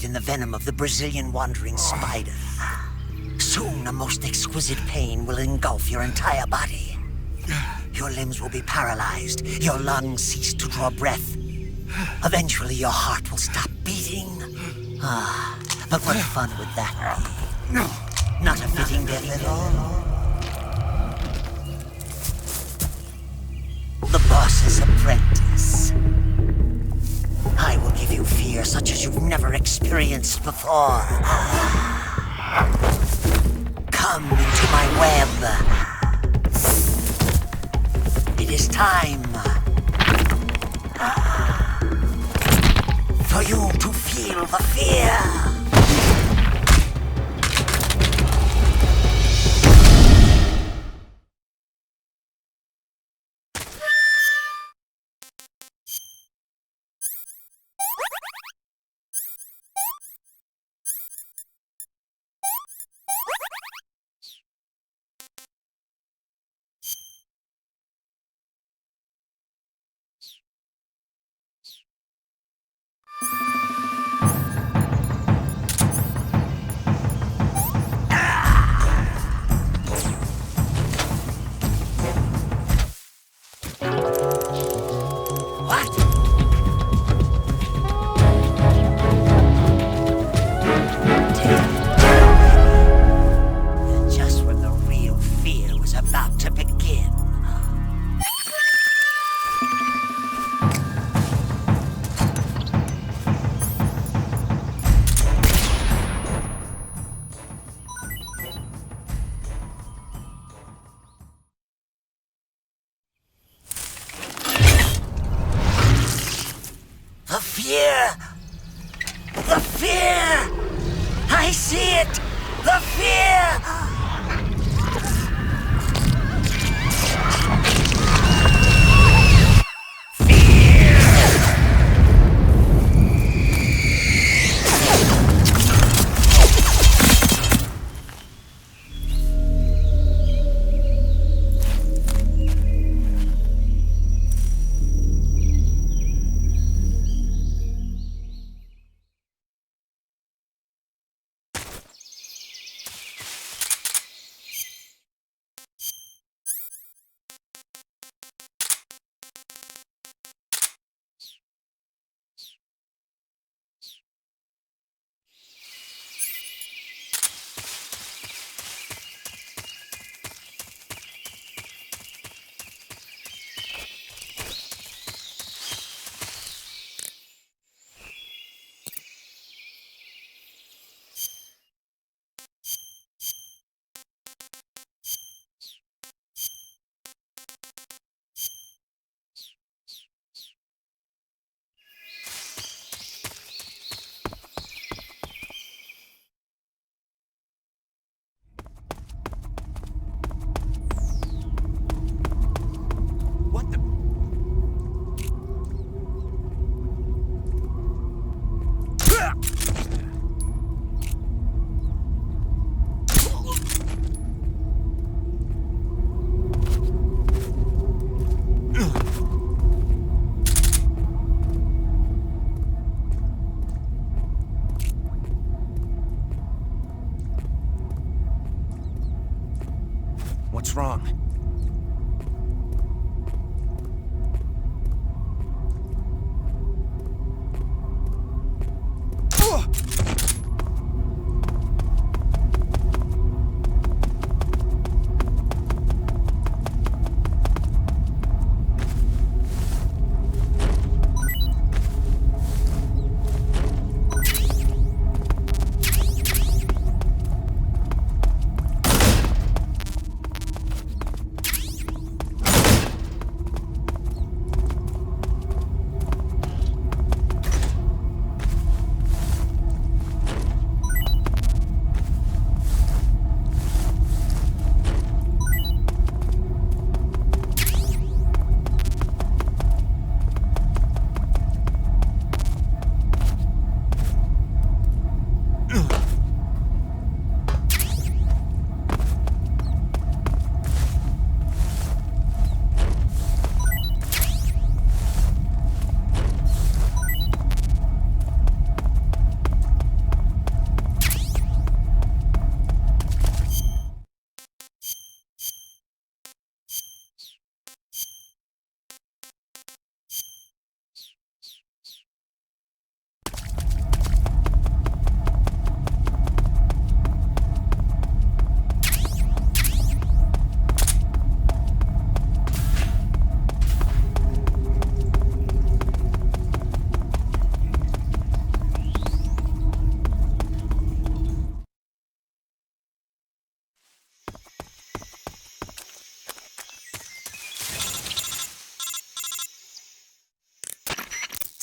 In the venom of the Brazilian wandering spider. Soon a most exquisite pain will engulf your entire body. Your limbs will be paralyzed, your lungs cease to draw breath. Eventually your heart will stop beating. But what fun would that be? Not a fitting death at all. The boss's apprentice. I will give you fear such as you've never experienced before. Come into my web. It is time for you to feel the fear. The fear! I see it! The fear! What's wrong?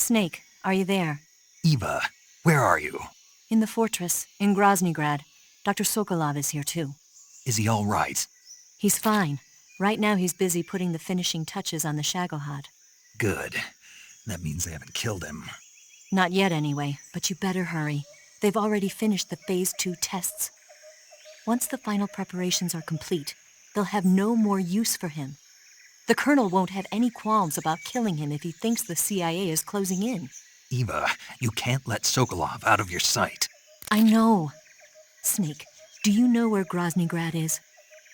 Snake, are you there? Eva, where are you? In the fortress, in Groznygrad. Dr. Sokolov is here too. Is he all right? He's fine. Right now he's busy putting the finishing touches on the Shagohod. Good. That means they haven't killed him. Not yet anyway, but you better hurry. They've already finished the Phase 2 tests. Once the final preparations are complete, they'll have no more use for him. The Colonel won't have any qualms about killing him if he thinks the CIA is closing in. Eva, you can't let Sokolov out of your sight. I know. Snake, do you know where Groznygrad is?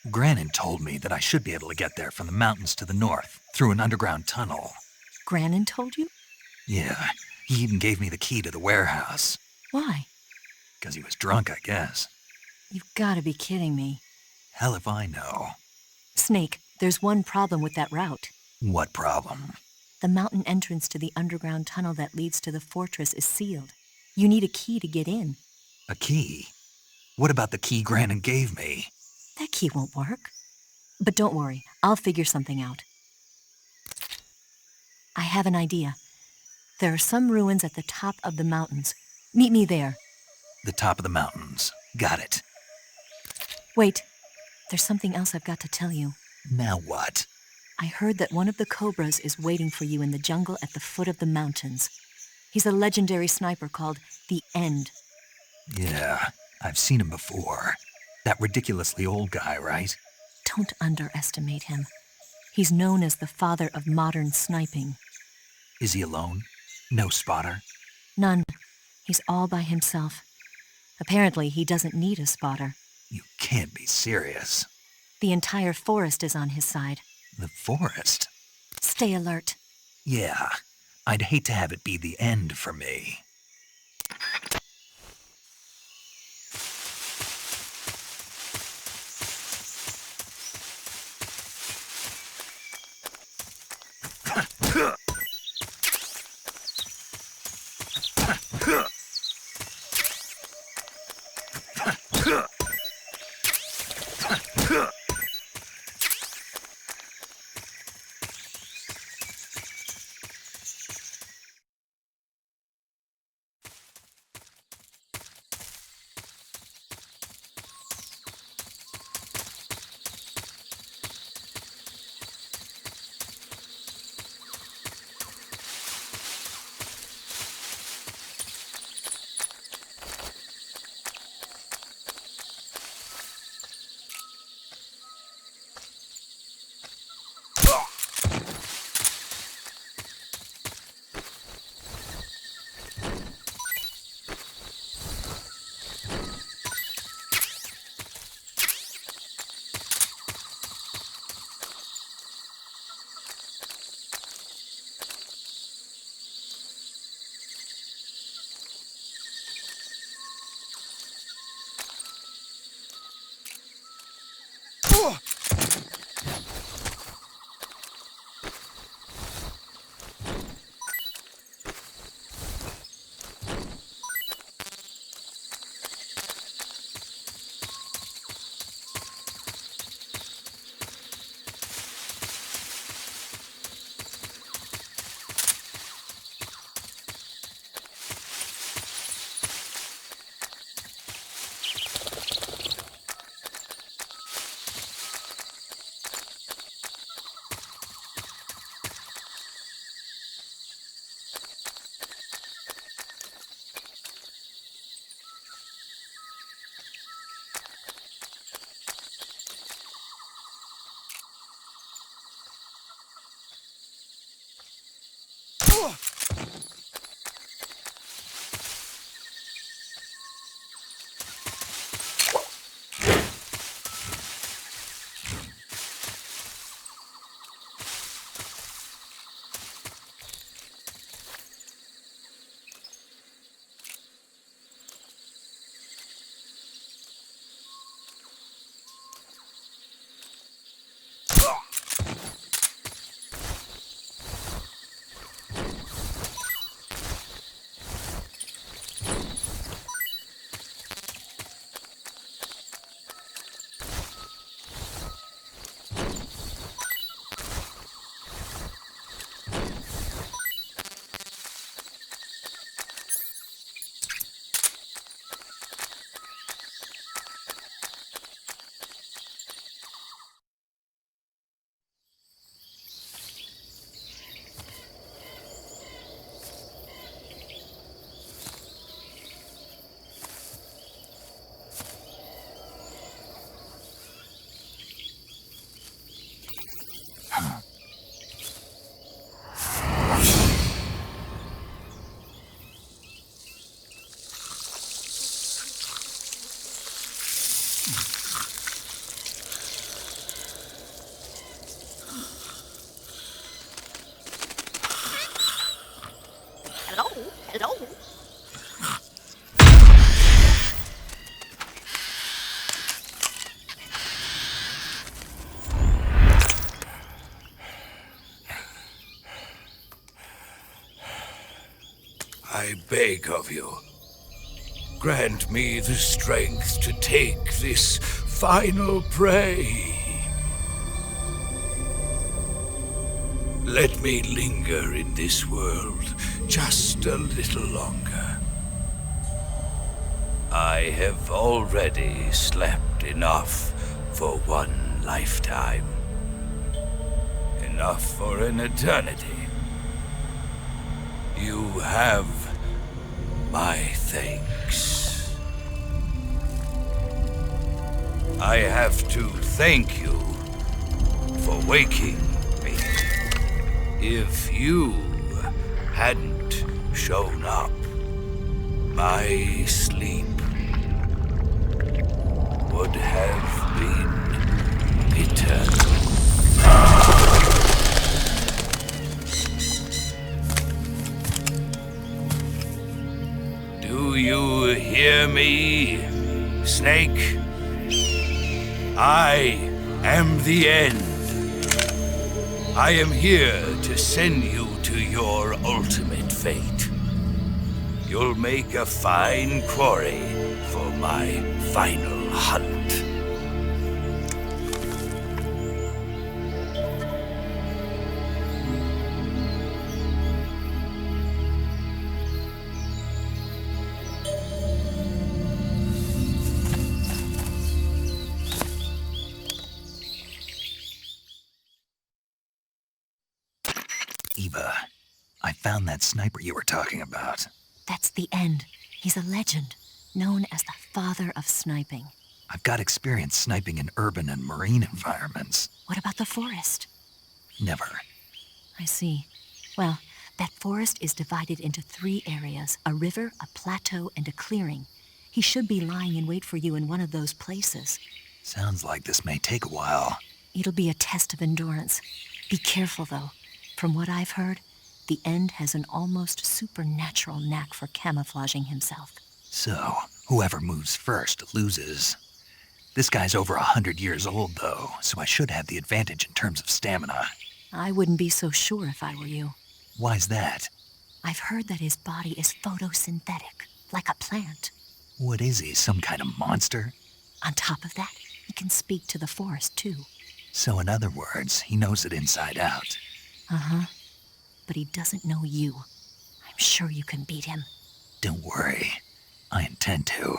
Granin told me that I should be able to get there from the mountains to the north, through an underground tunnel. Granin told you? Yeah, he even gave me the key to the warehouse. Why? 'Cause he was drunk, I guess. You've got to be kidding me. Hell if I know. Snake, there's one problem with that route. What problem? The mountain entrance to the underground tunnel that leads to the fortress is sealed. You need a key to get in. A key? What about the key Granin gave me? That key won't work. But don't worry, I'll figure something out. I have an idea. There are some ruins at the top of the mountains. Meet me there. The top of the mountains. Got it. Wait, there's something else I've got to tell you. Now what? I heard that one of the Cobras is waiting for you in the jungle at the foot of the mountains. He's a legendary sniper called the End. Yeah, I've seen him before. That ridiculously old guy, right? Don't underestimate him. He's known as the father of modern sniping. Is he alone? No spotter? None. He's all by himself. Apparently, he doesn't need a spotter. You can't be serious. The entire forest is on his side. The forest? Stay alert. Yeah, I'd hate to have it be the end for me. beg of you. Grant me the strength to take this final prey. Let me linger in this world just a little longer. I have already slept enough for one lifetime. Enough for an eternity. You have my thanks. I have to thank you for waking me. If you hadn't shown up, my sleep would have been eternal. Do you hear me, Snake? I am the end. I am here to send you to your ultimate fate. You'll make a fine quarry for my final hunt. Eva, I found that sniper you were talking about. That's the end. He's a legend, known as the father of sniping. I've got experience sniping in urban and marine environments. What about the forest? Never. I see. Well, that forest is divided into 3 areas, a river, a plateau, and a clearing. He should be lying in wait for you in one of those places. Sounds like this may take a while. It'll be a test of endurance. Be careful, though. From what I've heard, the End has an almost supernatural knack for camouflaging himself. So, whoever moves first loses. This guy's over 100 years old, though, so I should have the advantage in terms of stamina. I wouldn't be so sure if I were you. Why's that? I've heard that his body is photosynthetic, like a plant. What is he, some kind of monster? On top of that, he can speak to the forest, too. So in other words, he knows it inside out. Uh-huh. But he doesn't know you. I'm sure you can beat him. Don't worry. I intend to.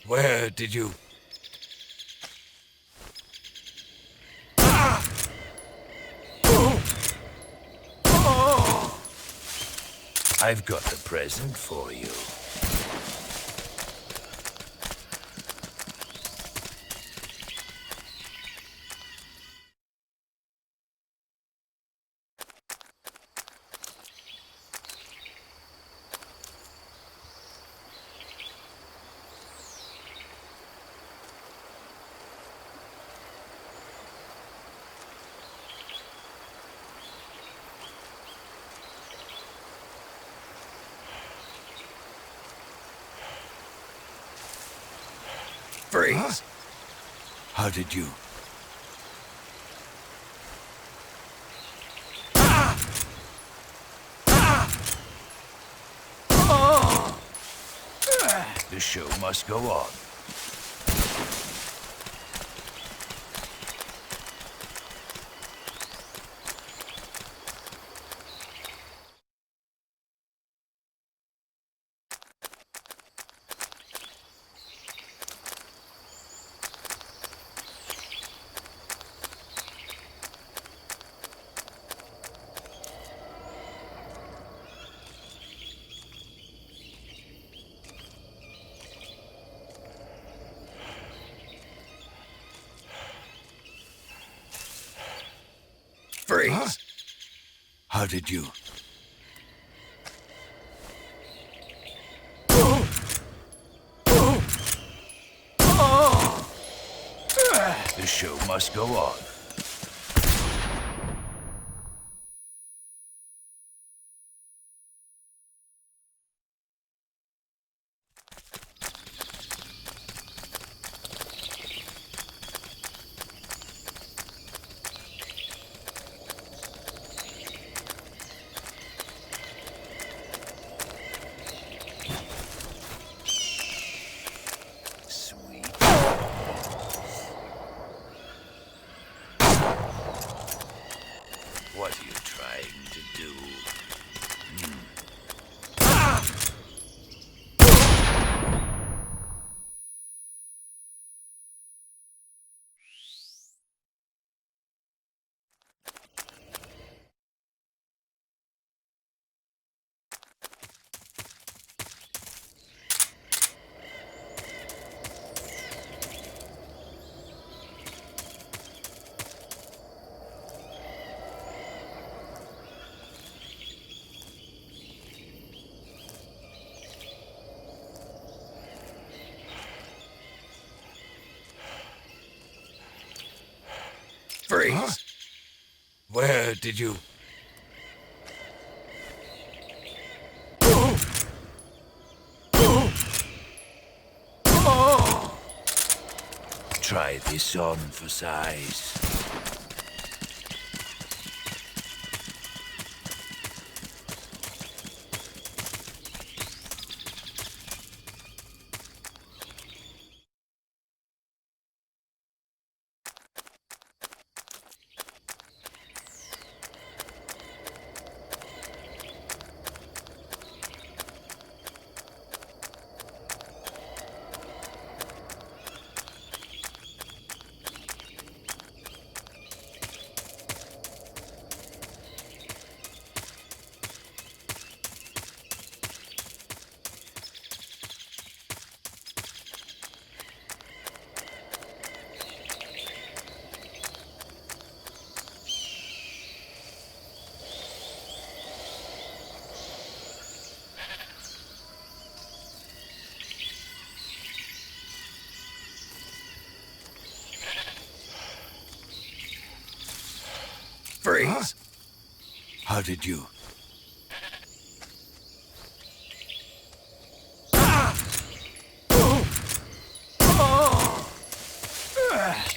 Where did you... I've got a present for you. Freeze! Huh? How did you... The show must go on. Freeze! Huh? How did you... The show must go on. Sweet. What are you trying to do? Freeze! Huh? Where did you... Try this on for size. Freeze! Huh? How did you...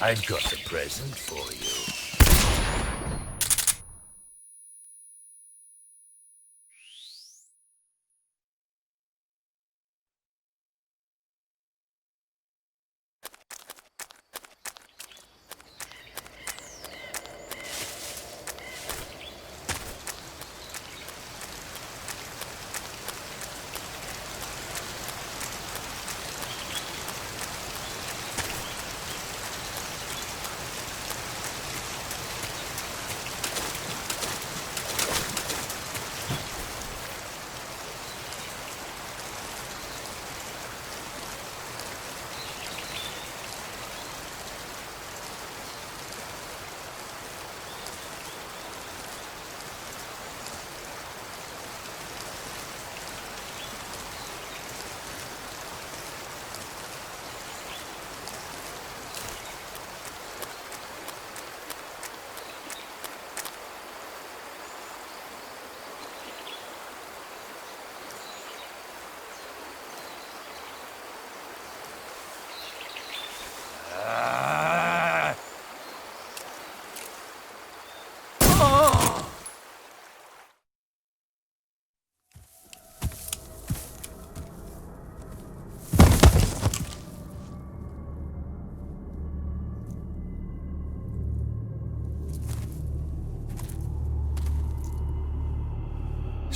I've got a present for you.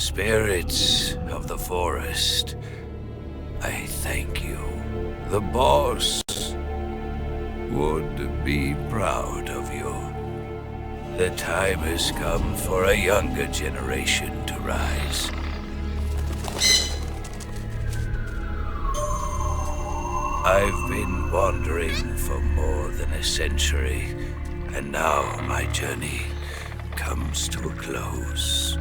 Spirits of the forest, I thank you. The boss would be proud of you. The time has come for a younger generation to rise. I've been wandering for more than a century, and now my journey comes to a close.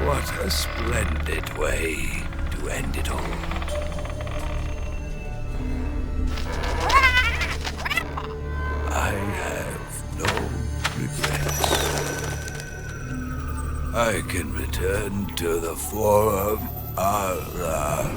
What a splendid way to end it all. I have no regrets. I can return to the Forum Allah.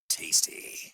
Tasty.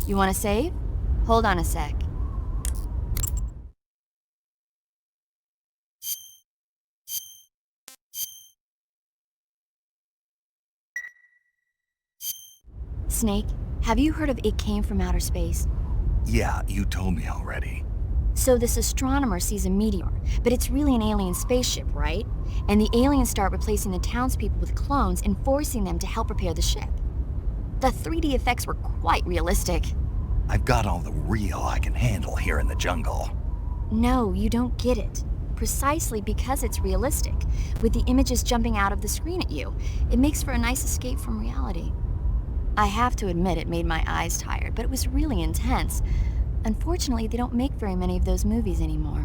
You want to save? Hold on a sec. Snake, have you heard of It Came from Outer Space? Yeah, you told me already. So this astronomer sees a meteor, but it's really an alien spaceship, right? And the aliens start replacing the townspeople with clones and forcing them to help repair the ship. The 3D effects were quite realistic. I've got all the real I can handle here in the jungle. No, you don't get it. Precisely because it's realistic, with the images jumping out of the screen at you, it makes for a nice escape from reality. I have to admit it made my eyes tired, but it was really intense. Unfortunately, they don't make very many of those movies anymore.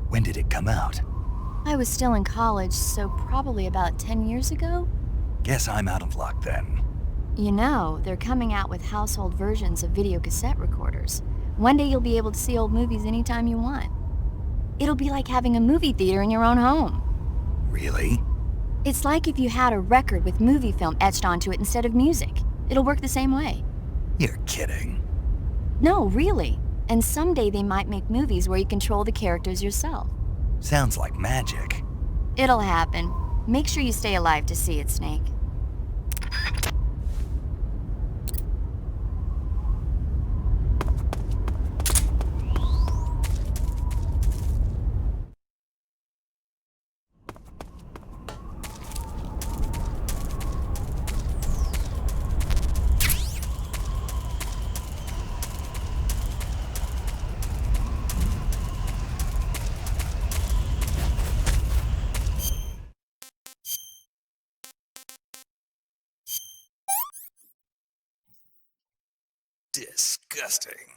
When did it come out? I was still in college, so probably about 10 years ago? Guess I'm out of luck then. You know, they're coming out with household versions of videocassette recorders. One day you'll be able to see old movies anytime you want. It'll be like having a movie theater in your own home. Really? It's like if you had a record with movie film etched onto it instead of music. It'll work the same way. You're kidding. No, really. And someday they might make movies where you control the characters yourself. Sounds like magic. It'll happen. Make sure you stay alive to see it, Snake. Disgusting.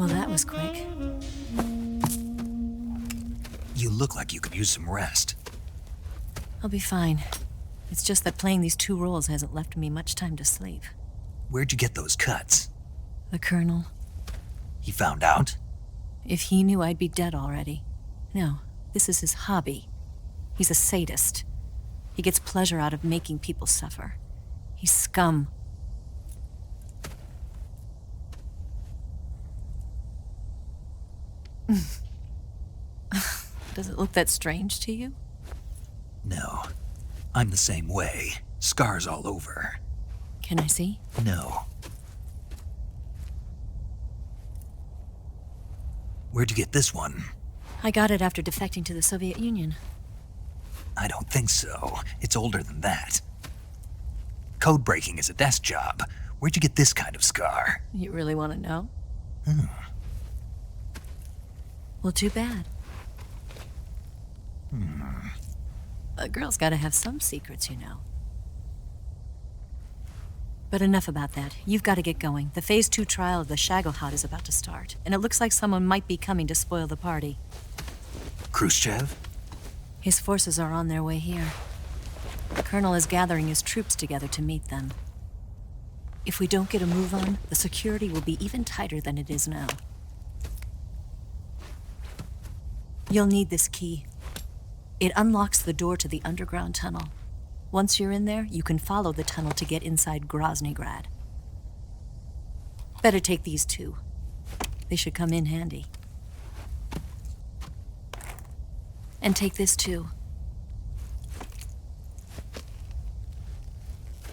Well, that was quick. You look like you could use some rest. I'll be fine. It's just that playing these two roles hasn't left me much time to sleep. Where'd you get those cuts? The Colonel. He found out? If he knew, I'd be dead already. No, this is his hobby. He's a sadist. He gets pleasure out of making people suffer. He's scum. Does it look that strange to you? No. I'm the same way. Scars all over. Can I see? No. Where'd you get this one? I got it after defecting to the Soviet Union. I don't think so. It's older than that. Code breaking is a desk job. Where'd you get this kind of scar? You really want to know? Well, too bad. A girl's gotta have some secrets, you know. But enough about that. You've got to get going. The Phase 2 trial of the Shagohod is about to start, and it looks like someone might be coming to spoil the party. Khrushchev? His forces are on their way here. The Colonel is gathering his troops together to meet them. If we don't get a move on, the security will be even tighter than it is now. You'll need this key. It unlocks the door to the underground tunnel. Once you're in there, you can follow the tunnel to get inside Groznygrad. Better take these two. They should come in handy. And take this too.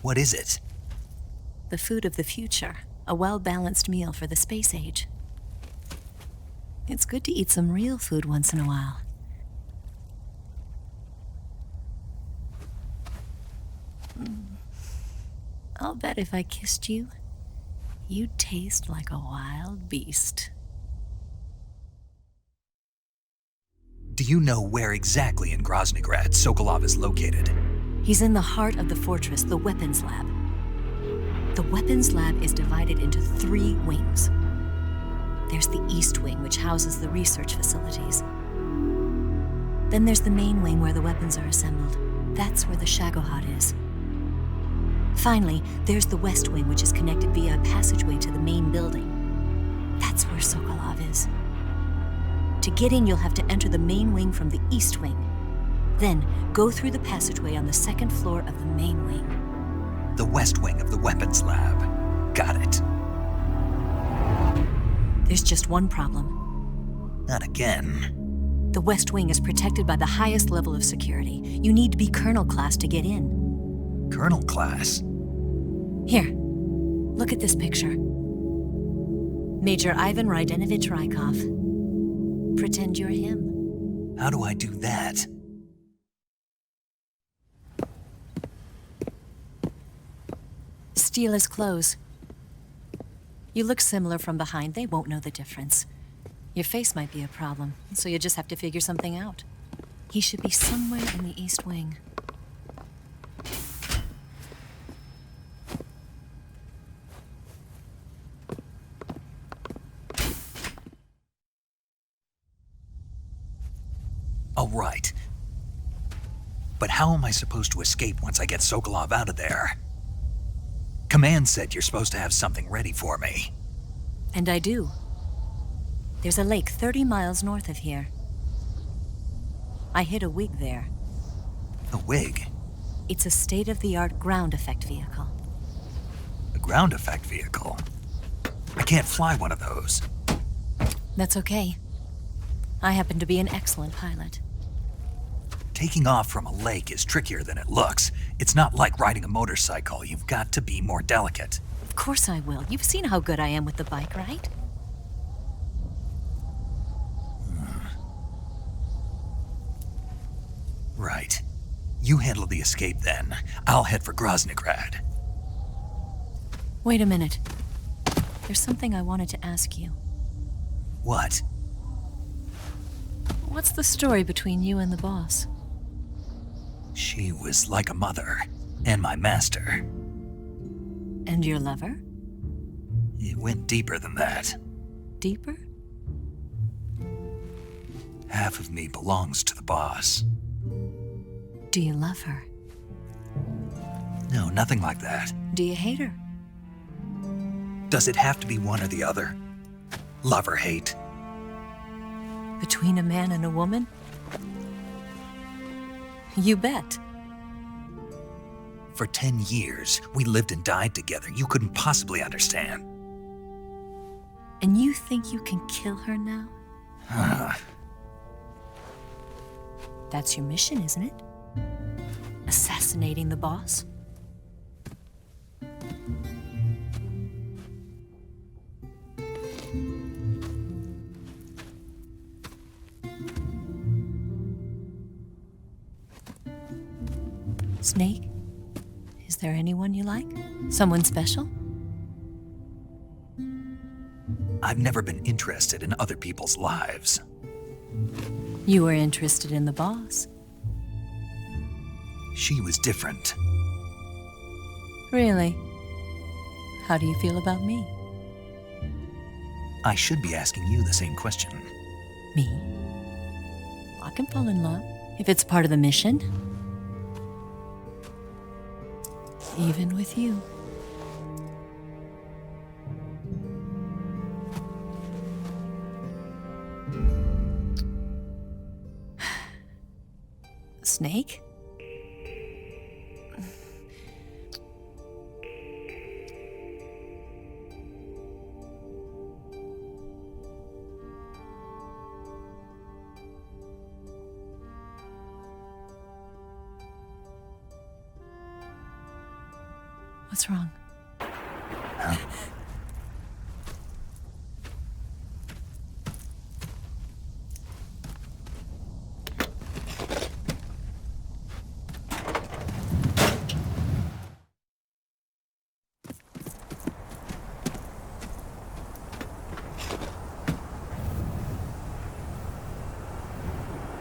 What is it? The food of the future. A well-balanced meal for the space age. It's good to eat some real food once in a while. I'll bet if I kissed you, you'd taste like a wild beast. Do you know where exactly in Groznygrad Sokolov is located? He's in the heart of the fortress, the weapons lab. The weapons lab is divided into 3 wings. There's the East Wing, which houses the research facilities. Then there's the main wing where the weapons are assembled. That's where the Shagohod is. Finally, there's the West Wing, which is connected via a passageway to the main building. That's where Sokolov is. To get in, you'll have to enter the main wing from the East Wing. Then, go through the passageway on the 2nd floor of the main wing. The West Wing of the weapons lab. Got it. There's just one problem. Not again. The West Wing is protected by the highest level of security. You need to be Colonel class to get in. Colonel class? Here, look at this picture. Major Ivan Rydenovich Rykov. Pretend you're him. How do I do that? Steal his clothes. You look similar from behind. They won't know the difference. Your face might be a problem, so you just have to figure something out. He should be somewhere in the East Wing. All right. But how am I supposed to escape once I get Sokolov out of there? Command said you're supposed to have something ready for me. And I do. There's a lake 30 miles north of here. I hid a wig there. A wig? It's a state-of-the-art ground effect vehicle. A ground effect vehicle? I can't fly one of those. That's okay. I happen to be an excellent pilot. Taking off from a lake is trickier than it looks. It's not like riding a motorcycle. You've got to be more delicate. Of course I will. You've seen how good I am with the bike, right? Right. You handle the escape then. I'll head for Groznygrad. Wait a minute. There's something I wanted to ask you. What? What's the story between you and the boss? She was like a mother, and my master. And your lover? It went deeper than that. Deeper? Half of me belongs to the boss. Do you love her? No, nothing like that. Do you hate her? Does it have to be one or the other? Love or hate? Between a man and a woman? You bet. For 10 years, we lived and died together. You couldn't possibly understand. And you think you can kill her now? That's your mission, isn't it? Assassinating the boss? Snake? Is there anyone you like? Someone special? I've never been interested in other people's lives. You were interested in the boss. She was different. Really? How do you feel about me? I should be asking you the same question. Me? I can fall in love if it's part of the mission. Even with you. Snake? What's wrong?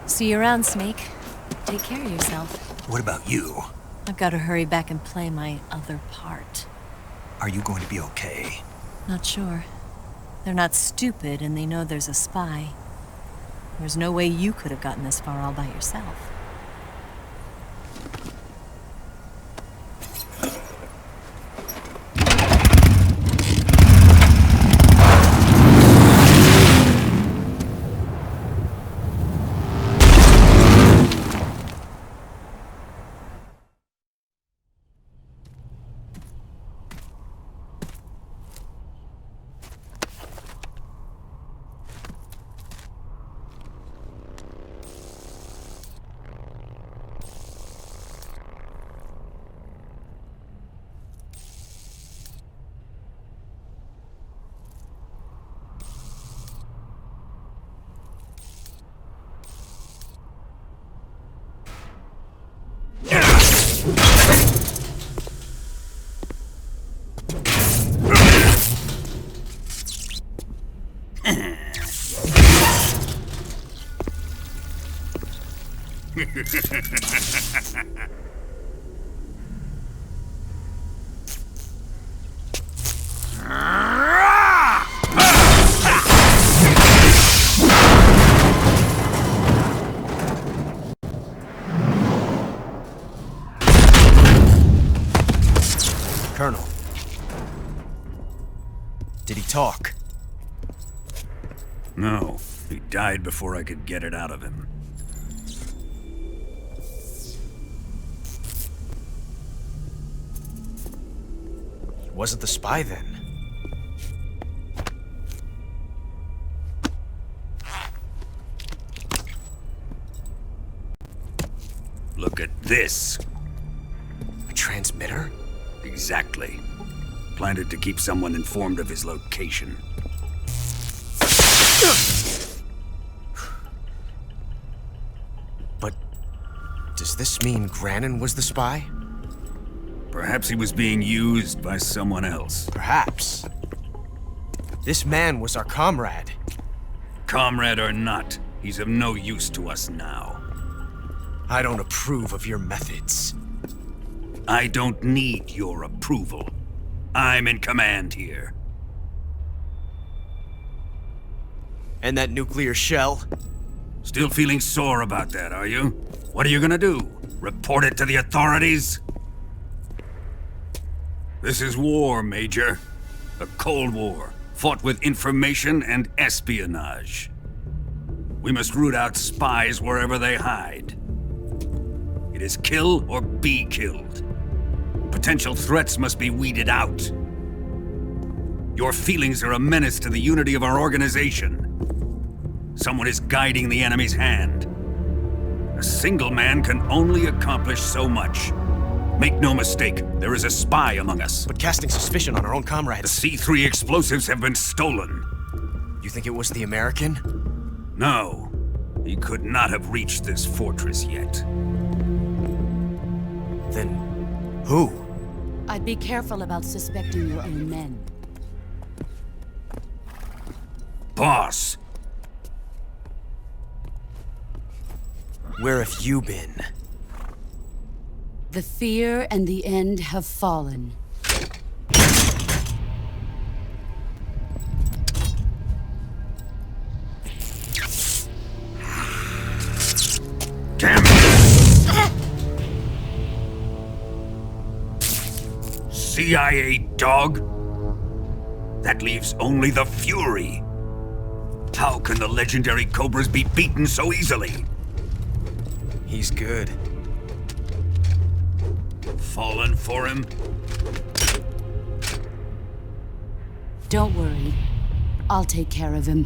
See you around, Snake. Take care of yourself. What about you? I've got to hurry back and play my other part. Are you going to be okay? Not sure. They're not stupid, and they know there's a spy. There's no way you could have gotten this far all by yourself. Colonel. Did he talk? No, he died before I could get it out of him. He wasn't the spy then. Look at this. A transmitter? Exactly. Planted to keep someone informed of his location. But does this mean Grannon was the spy? Perhaps he was being used by someone else. Perhaps. This man was our comrade. Comrade or not, he's of no use to us now. I don't approve of your methods. I don't need your approval. I'm in command here. And that nuclear shell? Still feeling sore about that, are you? What are you gonna do? Report it to the authorities? This is war, Major. A Cold War, fought with information and espionage. We must root out spies wherever they hide. It is kill or be killed. Potential threats must be weeded out. Your feelings are a menace to the unity of our organization. Someone is guiding the enemy's hand. A single man can only accomplish so much. Make no mistake, there is a spy among us. But casting suspicion on our own The comrades. C3 explosives have been stolen. You think it was the American? No, he could not have reached this fortress yet. Then who? I'd be careful about suspecting your own men. Boss, Where have you been? The fear and the end have fallen. damn it! CIA dog? That leaves only the Fury. How can the legendary Cobras be beaten so easily? He's good. Fallen for him? Don't worry. I'll take care of him.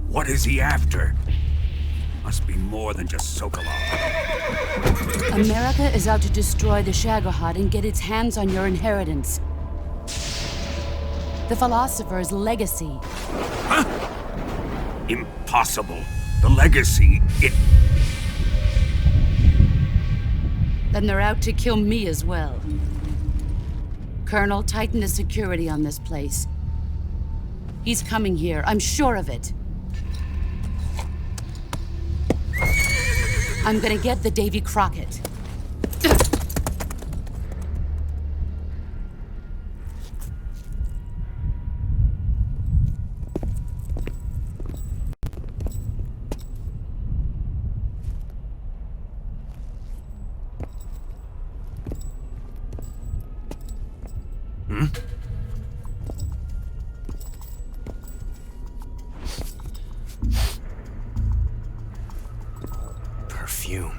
What is he after? Must be more than just Sokolov. America is out to destroy the Shagohod and get its hands on your inheritance. The philosopher's legacy. Huh? Impossible. The legacy, Then they're out to kill me as well. Colonel, tighten the security on this place. He's coming here, I'm sure of it. I'm gonna get the Davy Crockett. Perfume.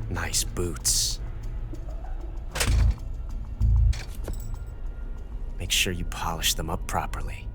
Nice boots. Make sure you polish them up properly.